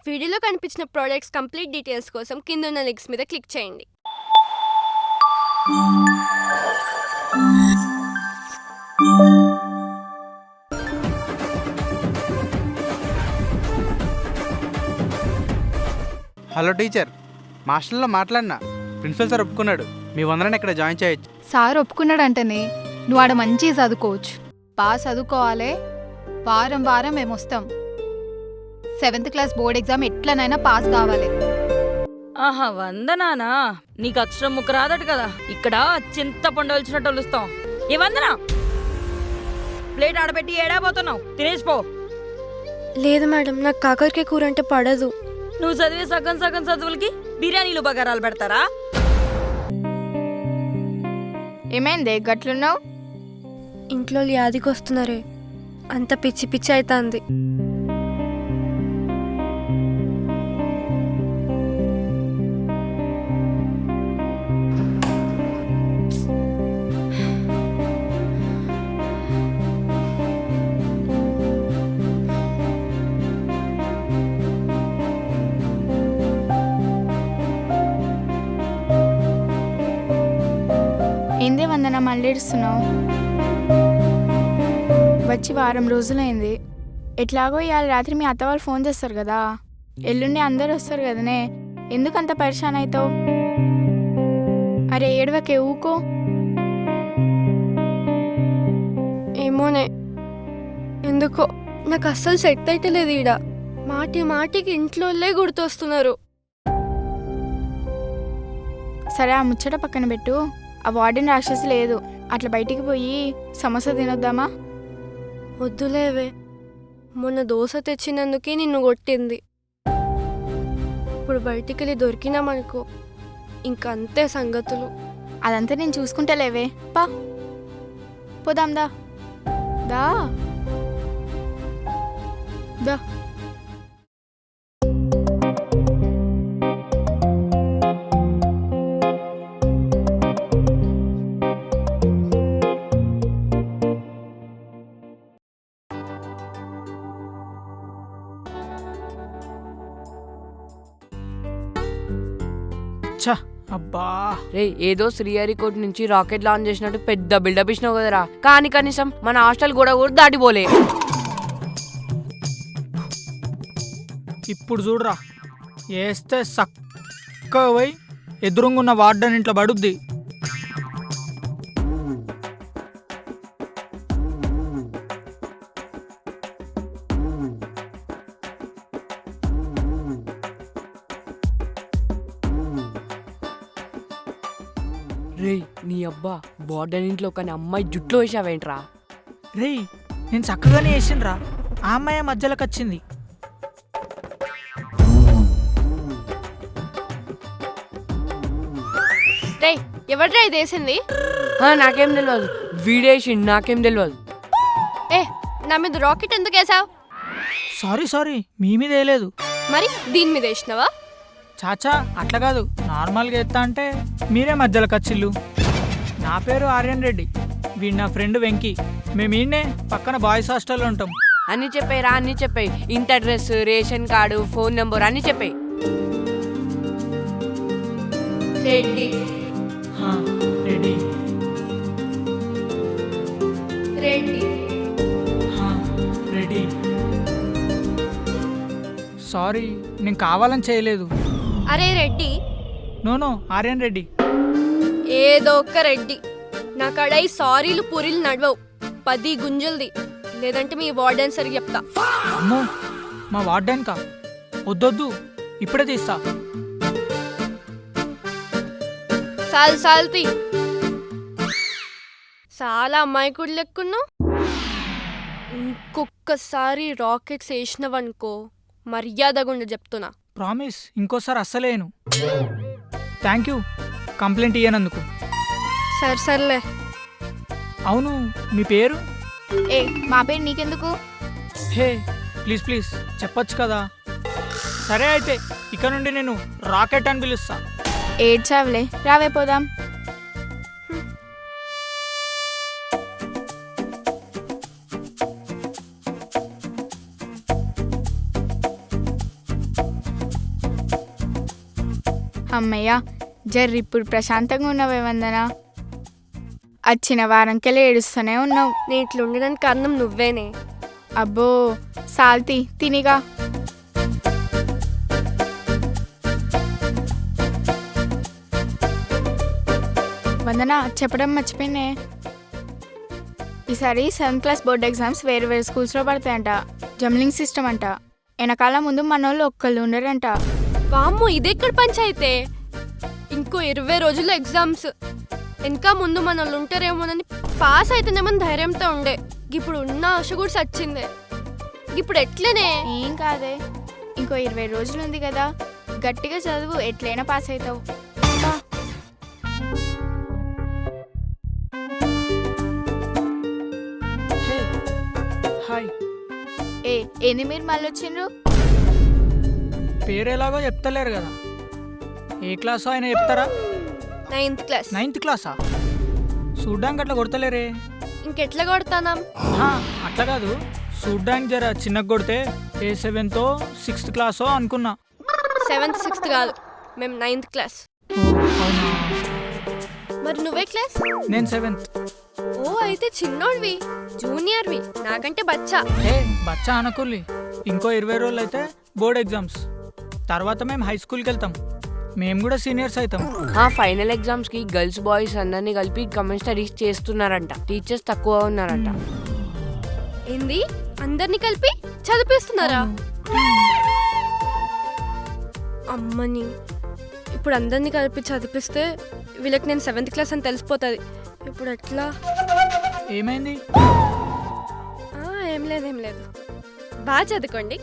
వీడియోలో కనిపించిన products complete details కోసం కిందున్న లింక్స్ మీద క్లిక్ చేయండి. హలో టీచర్, మాస్టర్లో మాట్లాడినా ప్రిన్సిపల్ సార్ ఒప్పుకున్నాడు. మీ వందరని ఇక్కడ జాయిన్ చేయొచ్చు. సార్ ఒప్పుకున్నాడంటేనే నువ్వు ఆడ మంచిగా చదువుకోవచ్చు. బాగా చదువుకోవాలి. వారం వారం మేము వస్తాం. 7th క్లాస్ బోర్డ్ ఎగ్జామ్ ఎట్లనైనా పాస్ కావాలి. ఆహా, వందనానా? నీకు అక్షరం ముక్క రాదట కదా. ఇక్కడ చింతపండు వచ్చినట్టు వలుస్తాం. ఏ వందనా, ప్లేట్ ఆడబెట్టి ఏడాపోతున్నావు, తినేసిపో. లేదు మేడం, నాకు కాకరకాయ కూర అంటే పడదు. నువ్వు చదివే సగం సగం చదువులకి బిర్యానీలు బగారాలు పెడతారా? ఏమైంది గట్లున్నావు? ఇంట్లో యాదికి వస్తున్నారే, అంత పిచ్చి పిచ్చి అవుతుంది. ఏందే వందన మళ్ళీ ఏడుస్తున్నావు? వచ్చి వారం రోజులైంది. ఎట్లాగో ఇవాళ రాత్రి మీ అత్త వాళ్ళు ఫోన్ చేస్తారు కదా, ఎల్లుండి అందరు వస్తారు కదనే, ఎందుకంత పరిశాన్ అవుతావు? అరే ఏడవకే, ఊకో. ఏమోనే, ఎందుకో నాకు అస్సలు సెట్ అయితే లేదు. ఈడ మాటి మాటికి ఇంట్లోనే గుర్తొస్తున్నారు. సరే ఆ ముచ్చట పక్కన పెట్టు. ఆ వార్డెన్ రాక్షసి లేదు, అట్లా బయటికి పోయి సమోసా తినొద్దామా? వద్దులేవే, మొన్న దోశ తెచ్చినందుకే నిన్ను కొట్టింది. ఇప్పుడు బయటికి వెళ్ళి దొరికినామనుకో, ఇంక అంతే సంగతులు. అదంతా నేను చూసుకుంటలేవే, పా పోదాం. దా దా దా. అబ్బా రే, ఏదో శ్రీహరికోట నుంచి రాకెట్ లాంచ్ చేసినట్టు పెద్ద బిల్డప్ ఇచ్చినావు కదరా. కానీ కనీసం మన హాస్టల్ కూడా దాటిపోలే. ఇప్పుడు చూడరా, వేస్తే సక్కగా పోయి ఎదురుంగున్న వార్డెన్ ఇంట్లో పడుద్ది. రే నీ అబ్బా, బార్డర్ ఇంట్లో కానీ అమ్మాయి జుట్లో వేసావేంట్రా? రేయ్, నేను చక్కగానే వేసిండ్రా, ఆ అమ్మాయి మధ్యలోకి వచ్చింది. రే, ఎవడ్రా ఇది వేసింది? నాకేం తెలియదు, వీడేసి నాకేం తెలియదు. ఏ, నా మీద రాకెట్ ఎందుకు వేసావు? సారీ, మీ మీద వేయలేదు. మరి దీని మీద వేసినావా? చాచా అట్లా కాదు, నార్మల్గా ఎత్తా అంటే మీరే మధ్యలో కచ్చిల్లు. నా పేరు ఆర్యన్ రెడ్డి, వీడు నా ఫ్రెండ్ వెంకీ. మేము ఈయనే పక్కన బాయ్స్ హాస్టల్లో ఉంటాం. అన్ని చెప్పాయిరా, అన్ని చెప్పాయి. ఇంటి address, ration card, phone number అన్ని చెప్పాయి. Ready ready. సారీ, నేను కావాలని చేయలేదు. అరే రెడ్డి. నో, ఆర్యన్ రెడ్డి. ఏదో ఒక్క రెడ్డి. నా కడై సారీలు పూరీలు నడవవు. 10 గుంజులది, లేదంటే మీ వార్డెన్ సరికి చెప్తా. అమ్మో, మా వార్డెన్ కా? వద్దొద్దు, ఇప్పుడే తీస్తా. సాల్తీ చాలా అమ్మాయికుడు లెక్కున్నావు. ఇంకొక్కసారి రాకెట్స్ వేసినవనుకో, మర్యాదగుండా చెప్తున్నా. ప్రామిస్, ఇంకోసారి అస్సలేను. థ్యాంక్ యూ కంప్లైంట్ ఇయ్యనందుకు. సర్లే. అవును, మీ పేరు? ఏ, మా పేరు నీకెందుకు? హే, ప్లీజ్ చెప్పొచ్చు కదా. సరే అయితే ఇక నుండి నేను రాకెట్ అని పిలుస్తా. ఏడ్చావులే, రావే పోదాం. అమ్మయ్య జర్రి ఇప్పుడు ప్రశాంతంగా ఉన్నావే వందన. వచ్చిన వారంకెళ్ళి ఏడుస్తూనే ఉన్నావు. నేను ఇట్లా ఉండడానికి కారణం నువ్వేనే. అబ్బో సాల్తి తినిగా. వందన చెప్పడం మర్చిపోయినే, ఈసారి 7th క్లాస్ బోర్డ్ ఎగ్జామ్స్ వేరు వేరు స్కూల్స్లో పడతాయంట. జంబ్లింగ్ సిస్టమ్ అంట. వెనకాల ముందు మనోళ్ళు ఒక్కళ్ళు ఉండరంట. వామ్మో ఇదెక్కడ పంచాయితే. ఇంకో 20 రోజుల్లో ఎగ్జామ్స్. ఇంకా ముందు మన వాళ్ళు ఉంటారేమోనని పాస్ అయితేనేమని ధైర్యంతో ఉండే. ఇప్పుడు ఉన్న ఆశ కూడా సచ్చిందే. ఇప్పుడు ఎట్లనే? ఏం కాదే, ఇంకో 20 రోజులు ఉంది కదా, గట్టిగా చదువు, ఎట్లయినా పాస్ అవుతావు. హాయ్. ఏంది మీరు మళ్ళీ వచ్చిండ్రు? పేరు ఎలాగో చెప్తలేరు కదా. ఏ క్లాసో ఆయన చెప్తారా? 9th class. 9th క్లాసా? చూడ్డానికి అట్లా కొడతలేరే. ఇంకెట్లా కొడతానాం? అట్లా కాదు, చూడ్డానికి జర చిన్నగా కొడితే ఏ 7th 6th క్లాసో అనుకున్నా. 7th 6th కాదు, మేము 9th క్లాస్. అవునా? మరి నువ్వే క్లాస్? నేను 7th. ఓ అయితే చిన్నోడివి, జూనియర్వి, నాకంటే బచ్చా. బచ్చా అనకుల్లి. ఇంకో 20 రోజులు అయితే బోర్డ్ ఎగ్జామ్స్. తర్వాత మేము హై స్కూల్కి వెళ్తాం. మేము కూడా సీనియర్స్ అవుతాం. ఫైనల్ ఎగ్జామ్స్ కి గర్ల్స్ బాయ్స్ అందరినీ కలిపి కమెంట్ స్టడీస్ చేస్తున్నారంట. టీచర్స్ తక్కువ ఉన్నారంట. ఏంది? అందరినీ కలిపి చదివిస్తున్నారా? అమ్మని, ఇప్పుడు అందరినీ కలిపి చదివిస్తే వీళ్ళకి నేను 7th క్లాస్ అని తెలిసిపోతుంది. ఇప్పుడు ఎట్లా? ఏమైంది? ఏం లేదు ఏం లేదు. బాగా చదువుకోండి,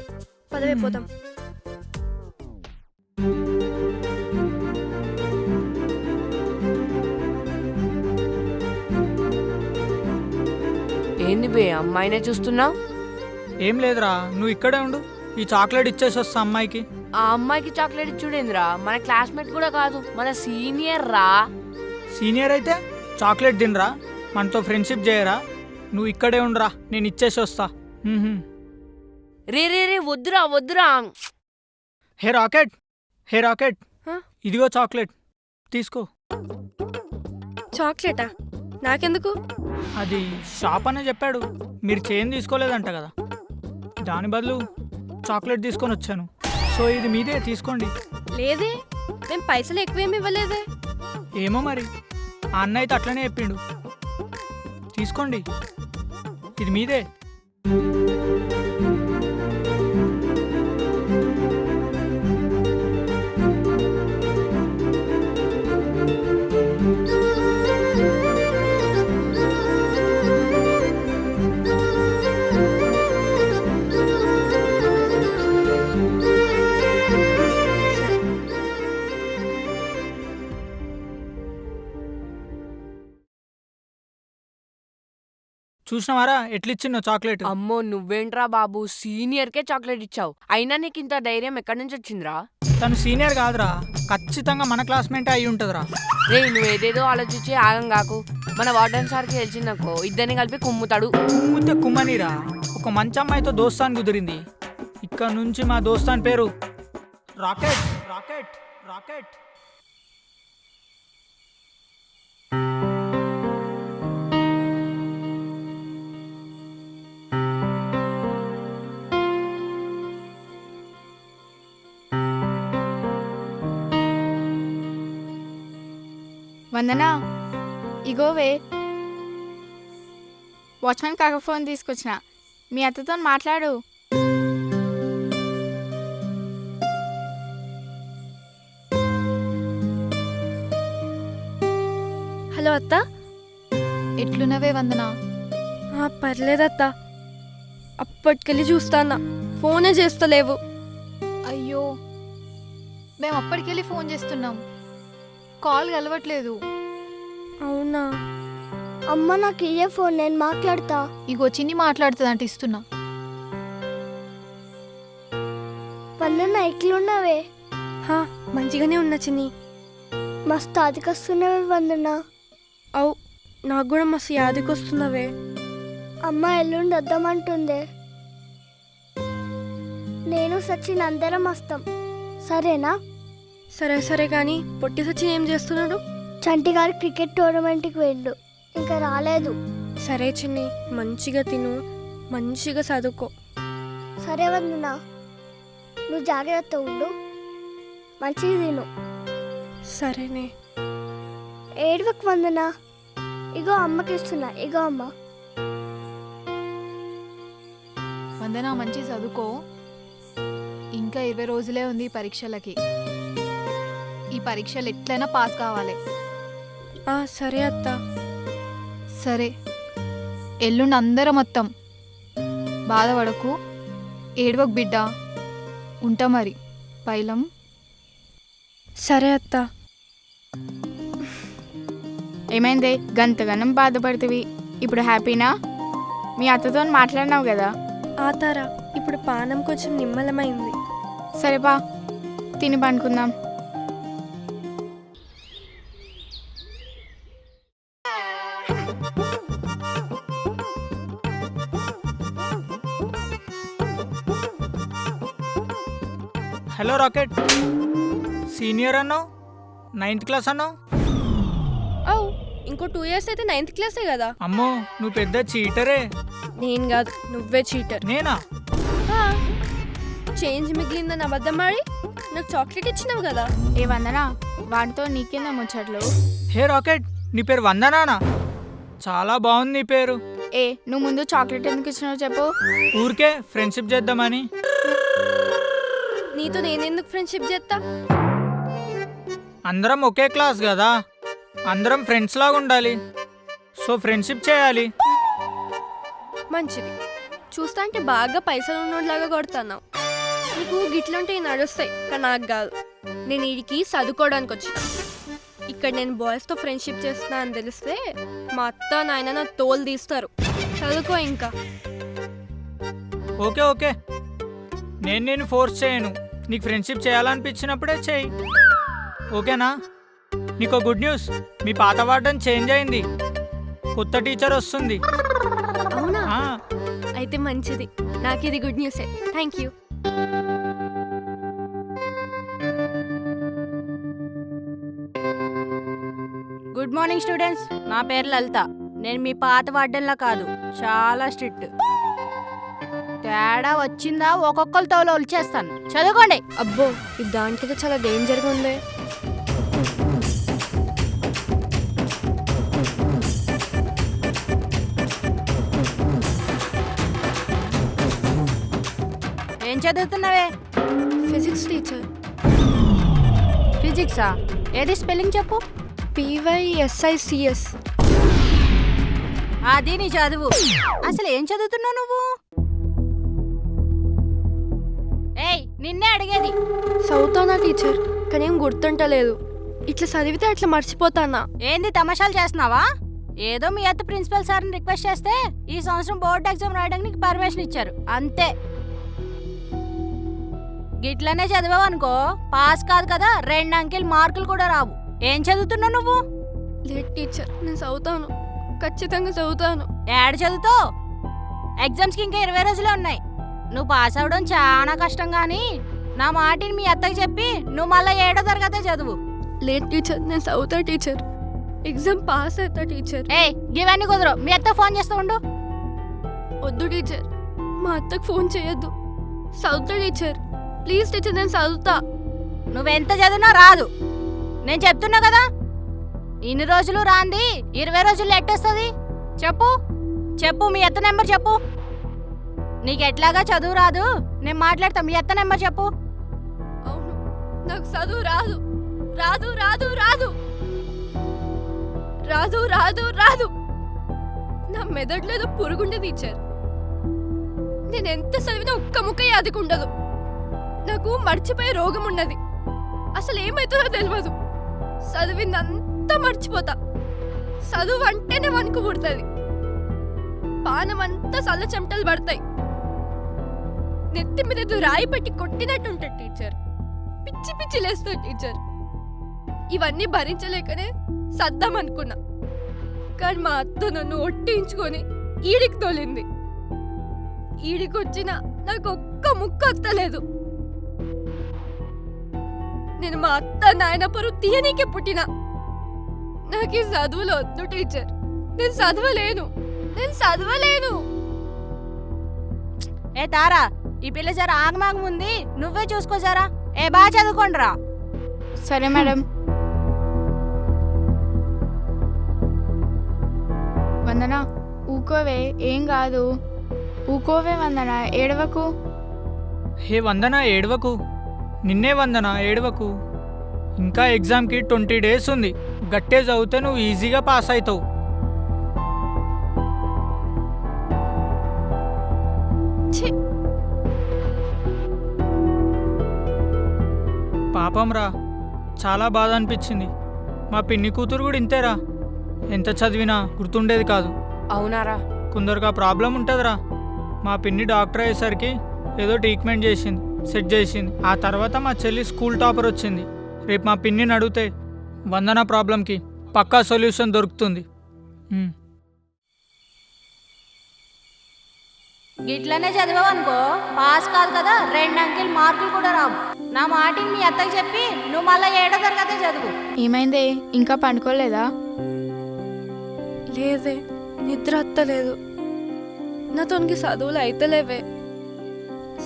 పదవైపోతాం. ఏంది బే అమ్మాయినే చూస్తున్నావు? ఏం లేదురా, నువ్వు ఇక్కడే ఉండు. ఈ చాక్లెట్ ఇచ్చేసి వస్తా అమ్మాయికి. ఆ అమ్మాయికి చాక్లెట్ ఇచ్చుడేంద్రా? మన క్లాస్మేట్ కూడా కాదు, మన సీనియర్ రా. సీనియర్ అయితే చాక్లెట్ తినరా, మనతో ఫ్రెండ్షిప్ చేయరా? నువ్వు ఇక్కడే ఉండరా, నేను ఇచ్చేసి వస్తా. రే రే రే వద్దురా వద్దురా. హే రాకెట్, హే రాకెట్, హ? ఇదిగో చాక్లెట్ తీసుకో. చాక్లెటా? నాకెందుకు? అది షాప్ అనే చెప్పాడు. మీరు చైన్ తీసుకోలేదంట కదా, దాని బదులు చాక్లెట్ తీసుకొని వచ్చాను. సో ఇది మీదే, తీసుకోండి. లేదే, మేము పైసలు ఎక్కువేమి ఇవ్వలేదే. ఏమో మరి, ఆ అన్న అయితే అట్లనే చెప్పిండు. తీసుకోండి, ఇది మీదే. చూసినవారా ఎట్లిచ్చిన్నో చాక్లెట్? అమ్మో నువ్వేంట్రా బాబు, సీనియర్కే చాక్లెట్ ఇచ్చావు. అయినా నీకు ఇంత ధైర్యం ఎక్కడి నుంచి వచ్చిందిరా? తను సీనియర్ కాదురా, ఖచ్చితంగా మన క్లాస్మేట్ అయి ఉంటుందిరా. రే నువ్వు ఏదేదో ఆలోచించి ఆగం కాకు. మన వార్డెన్ సార్కి తెలిసిందనుకో ఇద్దరిని కలిపి కుమ్ముతాడు. కుమ్మితే కుమ్మనిరా, ఒక మంచి అమ్మాయితో దోస్తాన్ కుదిరింది. ఇక్కడ నుంచి మా దోస్తాన్ పేరు రాకెట్. Rocket Rocket. వందనా, ఇగోవే వాచ్మెన్ కాక ఫోన్ తీసుకొచ్చిన, మీ అత్తతో మాట్లాడు. హలో అత్త. ఎట్లున్నవే వందనా? పర్లేదత్త, అప్పటికెళ్ళి చూస్తానా, ఫోనే చేస్తలేవు. అయ్యో, మేము అప్పటికెళ్ళి ఫోన్ చేస్తున్నాం, కాల్ కలవట్లేదు. అవునా? అమ్మ నాకు ఇయ్యే ఫోన్, నేను మాట్లాడతా. ఇగో చిన్ని మాట్లాడుతుందంట, ఇస్తున్నా. వందన ఎట్లున్నావే? మంచిగానే ఉన్నా చిన్ని. మస్తు అదికొస్తున్నావే వందన. అవు, నాకు కూడా మస్తు యాదికొస్తున్నవే. అమ్మ ఎల్లుండి వద్దామంటుందే. నేను సచిన్ అందరం వస్తాం, సరేనా? సరే సరే కానీ పొట్టి సచిన్ ఏం చేస్తున్నాడు? చంటి గారు క్రికెట్ టోర్నమెంట్కి వెళ్ళు, ఇంకా రాలేదు. సరే చిన్ని, మంచిగా తిను, మంచిగా చదువుకో. సరే వందన, నువ్వు జాగ్రత్త ఉండు, మంచిగా తిను. సరేనే. ఏడవకు వందన, ఇగో అమ్మకి ఇస్తున్నా, ఇగో అమ్మ. వందన మంచి చదువుకో. ఇంకా 20 రోజులే ఉంది ఈ పరీక్షలకి. ఈ పరీక్షలు ఎట్లయినా పాస్ కావాలి. సరే అత్త. సరే, ఎల్లుండి అందరం మొత్తం. బాధపడకు, ఏడవకు బిడ్డ. ఉంటా మరి, పైలం. సరే అత్త. ఏమైందే గంతగనం బాధపడుతుంది? ఇప్పుడు హ్యాపీనా? మీ అత్తతో మాట్లాడినావు కదా. తారా, ఇప్పుడు పానం కొంచెం నిమ్మలమైంది. సరే బా, తిని పండుకుందాం. హలో రాకెట్, సీనియర్ అన్నావు, 9th క్లాస్ అన్నావు. అవు, ఇంకో 2 years అయితే 9th క్లాసే కదా. అమ్మో, నువ్వు పెద్ద చీటరే. నేను కాదు, నువ్వే చీటర్. నేనా? చేంజ్ మిగిలిందని అబద్ధం ఆడి నాకు చాక్లెట్ ఇచ్చినావు కదా. ఏ వందనా, వాటితో నీకేందా ముచ్చట్లు? హే రాకెట్, నీ పేరు వందనానా? చాలా బాగుంది నీ పేరు. నువ్వు ముందు చాక్లెట్ ఎందుకు ఇచ్చినావు చెప్పు. ఊరికే ఫ్రెండ్షిప్ చేద్దామని. నీతో నేనెందుకు ఫ్రెండ్షిప్ చేస్తా? అందరం ఒకే క్లాస్ కదా, అందరం ఫ్రెండ్స్ లాగా ఉండాలి. సో ఫ్రెండ్షిప్ చేయాలి. మంచిది. చూస్తా అంటే బాగా పైసలు ఉన్నోడ్లాగా కొడుతున్నావు. నీకు గిట్లుంటే నడుస్తాయి, కానీ నాకు కాదు. నేను వీడికి చదువుకోవడానికి వచ్చిన. ఇక్కడ నేను బాయ్స్తో ఫ్రెండ్షిప్ చేస్తున్నా అని తెలిస్తే మా అత్త నాయన నా తోలు తీస్తారు. చదువుకో ఇంకా. ఓకే ఓకే, నేను ఫోర్స్ చేయను. నీకు ఫ్రెండ్షిప్ చేయాలనిపించినప్పుడే చేయి, ఓకేనా? నీకు గుడ్ న్యూస్, మీ పాత వార్డెన్ చేంజ్ అయింది, కొత్త టీచర్ వస్తుంది. అవునా? ఆ, అయితే మంచిది. నాకు ఇది గుడ్ న్యూసే. Thank you. Good morning students, నా పేరు లలిత. నేను మీ పాత వార్డెన్లా కాదు, చాలా స్ట్రిక్ట్. తేడా వచ్చిందా ఒక్కొక్కరు తోలు వచ్చేస్తాను. చదువుకోండి. అబ్బో, ఇది దానికైతే చాలా డేంజర్గా ఉంది. ఏం చదువుతున్నావే? Physics teacher. ఫిజిక్సా? ఏది స్పెల్లింగ్ చెప్పు. PYSICS. అది నీ చదువు. అసలు ఏం చదువుతున్నావు నువ్వు? ఏయ్, నిన్నే అడిగేది. చదువుతానా టీచర్, కానీ ఏం గుర్తుంటలేదు. ఇట్లా చదివితే అట్లా మర్చిపోతానా? ఏంది తమాషాలు చేస్తున్నావా? ఏదో మీ అత్త ప్రిన్సిపల్ సార్ని రిక్వెస్ట్ చేస్తే ఈ సంవత్సరం బోర్డు ఎగ్జామ్ రాయడానికి నీకు పర్మిషన్ ఇచ్చారు, అంతే. గిట్లనే చదివావు అనుకో, పాస్ కాదు కదా, 2 అంకెలు మార్కులు కూడా రావు. ఏం చదువుతున్నావు నువ్వు? లేదు టీచర్, నేను చదువుతాను, ఖచ్చితంగా చదువుతాను. ఏడు చదువుతావు? ఎగ్జామ్స్కి ఇంకా 20 రోజులే ఉన్నాయి. నువ్వు పాస్ అవ్వడం చాలా కష్టం, కానీ నా మాటిని మీ అత్తకి చెప్పి నువ్వు మళ్ళీ 7వ తరగతే చదువు. లేదు టీచర్, నేను చదువుతా టీచర్. ఎగ్జామ్ పాస్ అవుతా టీచర్. ఏయ్, ఇవన్నీ కుదరవు. మీ అత్త ఫోన్ చేస్తూ ఉండు. వద్దు టీచర్, మా అత్తకు ఫోన్ చేయొద్దు. చదువుతా టీచర్, ప్లీజ్ టీచర్, నేను చదువుతా. నువ్వెంత చదివినా రాదు, నేను చెప్తున్నా కదా. ఇన్ని రోజులు రాంది 20 రోజుల్లో ఎట్టొస్తుంది చెప్పు. చెప్పు, మీ అత్త నెంబర్ చెప్పు. నీకెట్లాగా చదువు రాదు, నేను మాట్లాడతా. మీ అత్త నెంబర్ చెప్పు. అవును, నాకు చదువు రాదు, రాదు రాదు రాదు రాదు రాదు రాదు. నా మెదడులో ఏదో పురుగుండే టీచర్. నేను ఎంత చదివినా ఒక్క ముక్క యాదకుండదు. నాకు మర్చిపోయే రోగం ఉన్నది. అసలు ఏమవుతుందో తెలియదు. చదివిందంతా మర్చిపోతా. చదువు అంటేనే వణుకు పుడుతుంది. పానం అంతా చల్ల చెమటలు పడతాయి. నెత్తి మీద ఏదో రాయి పెట్టి కొట్టినట్టు ఉంటుంది టీచర్. పిచ్చి పిచ్చి లేస్తుంది టీచర్. ఇవన్నీ భరించలేకనే సద్దాం అనుకున్నా, కానీ మా అత్త నన్ను ఒట్టించుకొని ఈడికి తోలింది. ఈడికొచ్చినా నాకు ఒక్క ముక్క వస్తలేదు. నేను నేను మా అత్త నాయన పరువు తీయనీకే పుట్టినా. నాకు ఈ చదువులు వద్దు టీచర్. నేను చదవలేను. ఏ తారా, ఈ పిల్ల జర ఆగమాగం ఉంది, నువ్వే చూసుకో జరా. ఏ బాగా చదువుకోండిరా. సరే మేడం. వందన ఊకోవే, ఏం కాదు. ఊకోవే వందన, ఏడవకు. హే వందన ఏడవకు, నిన్నే వందన ఏడవకు. ఇంకా ఎగ్జామ్కి 20 days ఉంది. గట్టే చదివితే నువ్వు ఈజీగా పాస్ అవుతావు. ఛీ, పాపం రా, చాలా బాధ అనిపించింది. మా పిన్ని కూతురు కూడా ఇంతేరా, ఎంత చదివినా గుర్తుండేది కాదు. అవునారా? కొందరికి ఆ ప్రాబ్లం ఉంటుందిరా. మా పిన్ని డాక్టర్ అయ్యేసరికి ఏదో ట్రీట్మెంట్ చేసింది, సెట్ చేసింది. ఆ తర్వాత మా చెల్లి స్కూల్ టాపర్ వచ్చింది. రేపు మా పిన్నిని అడిగితే వందన ప్రాబ్లంకి పక్కా సొల్యూషన్ దొరుకుతుంది. గిట్లనే చదివావు అనుకో పాస్ కాదు కదా, 2 అంకెలు మార్కులు కూడా రావు. నా మాటిని మీ అత్తకి చెప్పి నువ్వు మళ్ళీ 7వ తరగతి చదువు. ఏమైందే, ఇంకా పండుకోలేదా? లేదే, నిద్ర అత్తలేదు. నాతోనికి చదువులు అయితలేవే.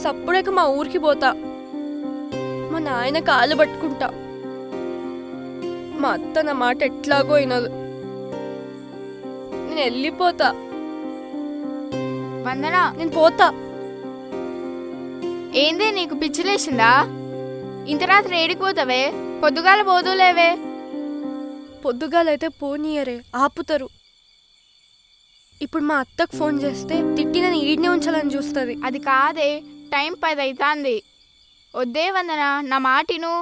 సప్పుడేక మా ఊరికి పోతా, మా నాయన కాళ్ళు పట్టుకుంటా. మా అత్త నా మాట ఎట్లాగో వినదు. నేను వెళ్ళిపోతా. వందన, నేను పోతా. ఏందే నీకు పిచ్చిలేసిందా? ఇంత రాత్రి ఏడిపోతావే? పొద్దుగాల పోదులేవే. పొద్దుగాలైతే పోనీయరే, ఆపుతారు. ఇప్పుడు మా అత్తకు ఫోన్ చేస్తే తిట్టి నన్ను ఈడ్నే ఉంచాలని చూస్తుంది. అది కాదే, టైం 10 అవుతుంది. వద్దే వందన, నా మాటిను.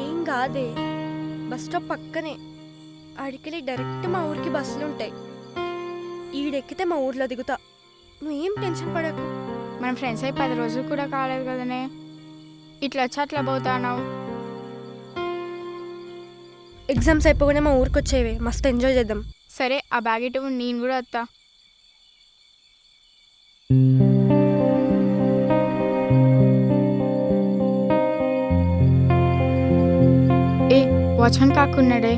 ఏం కాదే, బస్ స్టాప్ పక్కనే. ఆడికెళ్ళి డైరెక్ట్ మా ఊరికి బస్సులు ఉంటాయి. ఈడెక్కితే మా ఊర్లో దిగుతా. నువ్వేం టెన్షన్ పడకు. మన ఫ్రెండ్స్ అయి 10 రోజులు కూడా కాలేదు కదనే. ఇట్లా వచ్చి అట్లా పోతానావు. ఎగ్జామ్స్ అయిపోగానే మా ఊరికి వచ్చేవే, మస్తు ఎంజాయ్ చేద్దాం. సరే, ఆ బ్యాగ్ ఇటు, నేను కూడా వస్తా. A watchman కాకున్నాడే,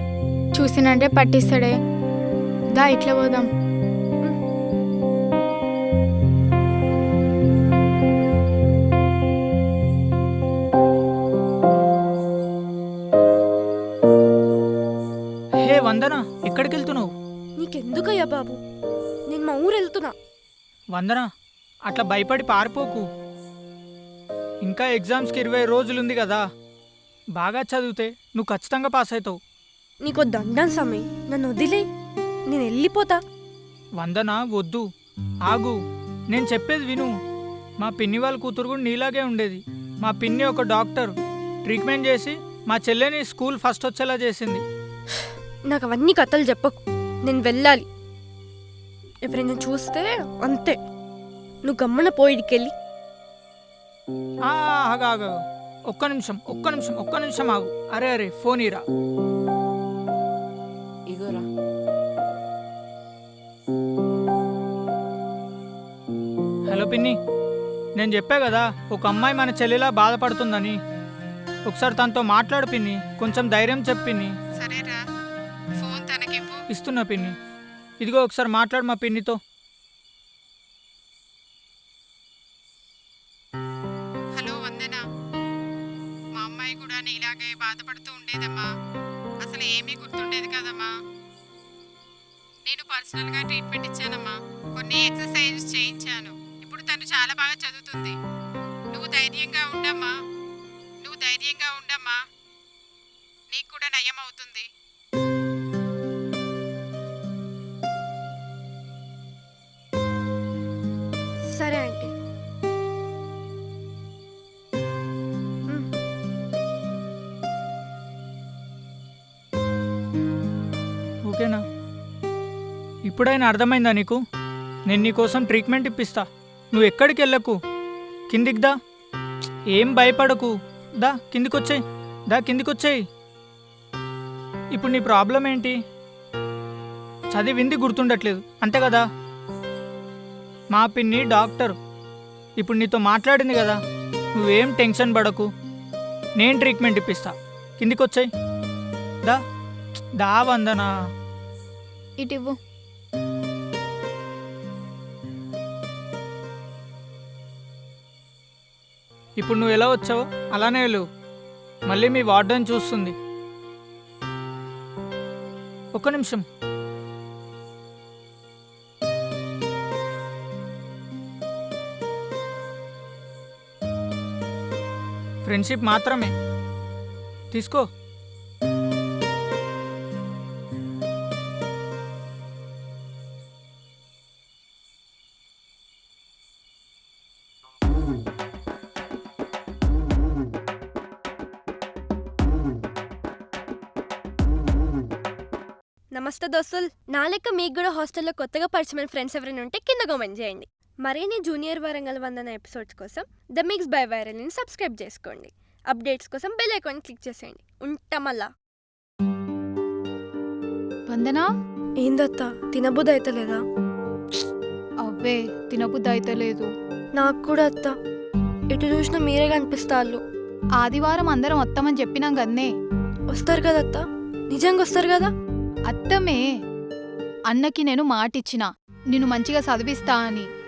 చూసినంటే పట్టిస్తాడే. దా ఇట్లా పోదాం. హే వందన, ఎక్కడికి వెళ్తున్నావు? నీకెందుకయ్యా బాబు, నేను మా ఊరు వెళ్తున్నా. వందన, అట్లా భయపడి పారిపోకు. ఇంకా ఎగ్జామ్స్కి 20 రోజులు ఉంది కదా. బాగా చదివితే నువ్వు ఖచ్చితంగా పాస్ అవుతావు. నీకో దండం సమయం, నన్ను వదిలే, నేను వెళ్ళిపోతా. వందన వద్దు, ఆగు, నేను చెప్పేది విను. మా పిన్ని వాళ్ళ కూతురు కూడా నీలాగే ఉండేది. మా పిన్ని ఒక డాక్టర్, ట్రీట్మెంట్ చేసి మా చెల్లెని స్కూల్ ఫస్ట్ వచ్చేలా చేసింది. నాకు అవన్నీ కథలు చెప్పకు, నేను వెళ్ళాలి. ఎవరైనా చూస్తే అంతే. నువ్వు గమ్మన పోయిడికెళ్ళి. ఆగు ఆగు, ఒక్క నిమిషం ఆగు. అరే ఫోన్ ఇరా. ఇగోరా. హలో పిన్ని, నేను చెప్పా కదా ఒక అమ్మాయి మన చెల్లిలా బాధపడుతుందని. ఒకసారి తనతో మాట్లాడు పిన్ని, కొంచెం ధైర్యం చెప్పిన్ని. సరేరా, ఫోన్ తనకివ్వు. ఇస్తున్నా పిన్ని, ఇదిగో ఒకసారి మాట్లాడు మా పిన్నితో. హలో వందన, మా అమ్మాయి కూడా నీలాగే బాధపడుతూ ఉండేదమ్మా. అసలు ఏమీ గుర్తుండేది కదమ్మా. నేను పర్సనల్గా ట్రీట్మెంట్ ఇచ్చానమ్మా, కొన్ని ఎక్సర్సైజెస్ చేయించాను. ఇప్పుడు తను చాలా బాగా చదువుతుంది. నువ్వు ధైర్యంగా ఉండమ్మా, నీకు కూడా నయం అవుతుంది. సరే ఆంటీ. ఓకేనా? ఇప్పుడైనా అర్థమైందా నీకు? నేను నీకోసం ట్రీట్మెంట్ ఇప్పిస్తా. నువ్వు ఎక్కడికి వెళ్ళకు, కిందికి దా. ఏం భయపడకు, దా కిందికొచ్చేయి. ఇప్పుడు నీ ప్రాబ్లం ఏంటి? చదివింది గుర్తుండట్లేదు, అంతే కదా? మా పిన్ని డాక్టర్, ఇప్పుడు నీతో మాట్లాడింది కదా, నువ్వేం టెన్షన్ పడకు. నేను ట్రీట్మెంట్ ఇప్పిస్తా. కిందికి వచ్చాయి. దా దా వందనా. ఇటు ఇవ్వు. ఇప్పుడు నువ్వు ఎలా వచ్చావో అలానే వెళ్ళు. మళ్ళీ మీ వార్డెన్ చూస్తుంది. ఒక్క నిమిషం. ఫ్రెండ్షిప్ మాత్రమే తీసుకో. నమస్తే దోస్తుల్. నా లెక్క మీకు కూడా హాస్టల్లో కొత్తగా పరిచయమైన ఫ్రెండ్స్ ఎవరైనా ఉంటే కింద కామెంట్ చేయండి. మరిన్ని జూనియర్ వరంగల్ వందన ఎపిసోడ్స్ కోసం ద మిక్స్ బై వైరల్ని సబ్స్క్రైబ్ చేసుకోండి. అప్డేట్స్ కోసం బెల్ ఐకాన్ క్లిక్ చేసేయండి. ఉంటామల్లా. వందనా ఏందత్తా తినబుద్ధి అయితలేదా? అవ్వే తినబుద్ధి అయితలేదు. నాకు కూడా అత్త. ఎటు చూసినా మీరే కనిపిస్తారు. ఆదివారం అందరం వస్తామని చెప్పినాం కదనే. వస్తారు కదా అత్త? నిజంగా వస్తారు కదా? అత్తమే, అన్నకి నేను మాటిచ్చిన నిన్ను మంచిగా చదివిస్తా అని.